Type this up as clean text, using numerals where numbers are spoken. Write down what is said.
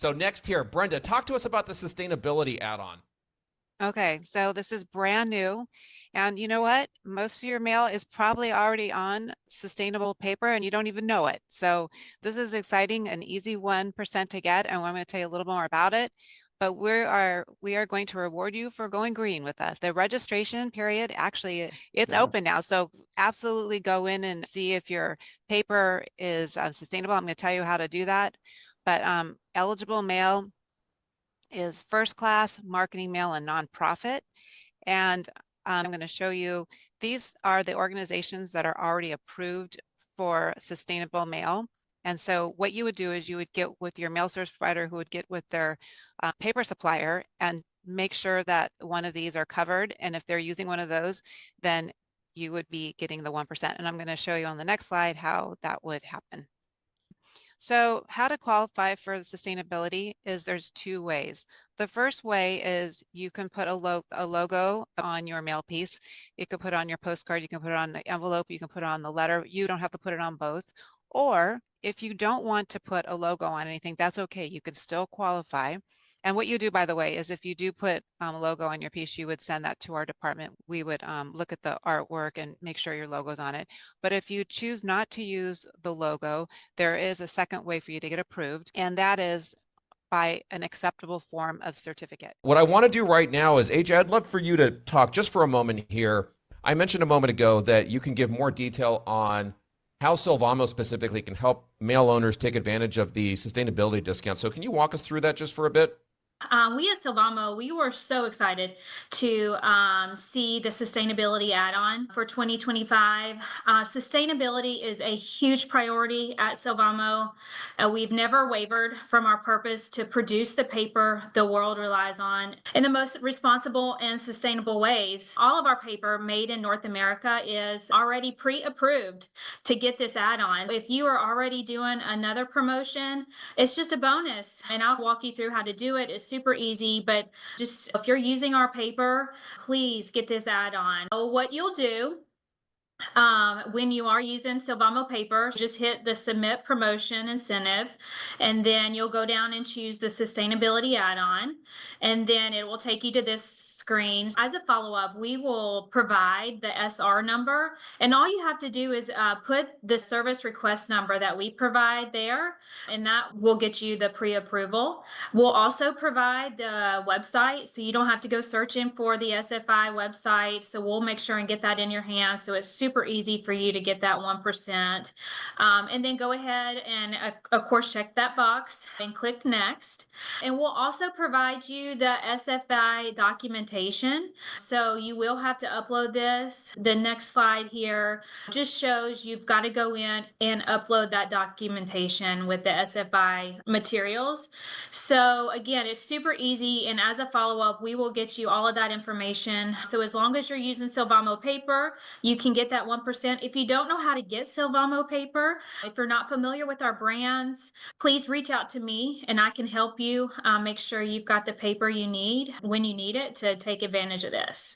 So next here, Brenda, talk to us about the sustainability add-on. Okay, so this is brand new. And you know what? Most of your mail is probably already on sustainable paper and you don't even know it. So this is exciting, an easy 1% to get, and I'm going to tell you a little more about it. But we are going to reward you for going green with us. The registration period, actually, it's open now. So absolutely go in and see if your paper is sustainable. I'm going to tell you how to do that. But eligible mail is first class, marketing mail, and nonprofit. And I'm going to show you, these are the organizations that are already approved for sustainable mail. And so what you would do is you would get with your mail service provider, who would get with their paper supplier and make sure that one of these are covered. And if they're using one of those, then you would be getting the 1%. And I'm going to show you on the next slide how that would happen. So how to qualify for sustainability is there's two ways. The first way is you can put a logo on your mail piece. You can put it on your postcard, you can put it on the envelope, you can put it on the letter. You don't have to put it on both. Or if you don't want to put a logo on anything, that's okay. You can still qualify. And what you do, by the way, is if you do put a logo on your piece, you would send that to our department. We would look at the artwork and make sure your logo's on it. But if you choose not to use the logo, there is a second way for you to get approved, and that is by an acceptable form of certificate. What I want to do right now is, AJ, I'd love for you to talk just for a moment here. I mentioned a moment ago that you can give more detail on how Sylvamo specifically can help mail owners take advantage of the sustainability discount. So can you walk us through that just for a bit? We at Sylvamo, we were so excited to see the sustainability add-on for 2025. Sustainability is a huge priority at Sylvamo. We've never wavered from our purpose to produce the paper the world relies on in the most responsible and sustainable ways. All of our paper made in North America is already pre-approved to get this add-on. If you are already doing another promotion, it's just a bonus, and I'll walk you through how to do it. It's super easy, but just if you're using our paper, please get this add-on. So what you'll do when you are using Sylvamo paper, just hit the submit promotion incentive, and then you'll go down and choose the sustainability add-on, and then it will take you to this screen. As a follow-up, we will provide the SR number, and all you have to do is put the service request number that we provide there, and that will get you the pre-approval. We'll also provide the website, so you don't have to go searching for the SFI website. So we'll make sure and get that in your hands, so it's super easy for you to get that 1%. And then go ahead and of course check that box and click next. And we'll also provide you the SFI documentation. So you will have to upload this. The next slide here just shows you've got to go in and upload that documentation with the SFI materials. So again, it's super easy. And as a follow-up, we will get you all of that information. So as long as you're using Sylvamo paper, you can get that 1%. If you don't know how to get Sylvamo paper, if you're not familiar with our brands, please reach out to me and I can help you make sure you've got the paper you need when you need it to take advantage of this.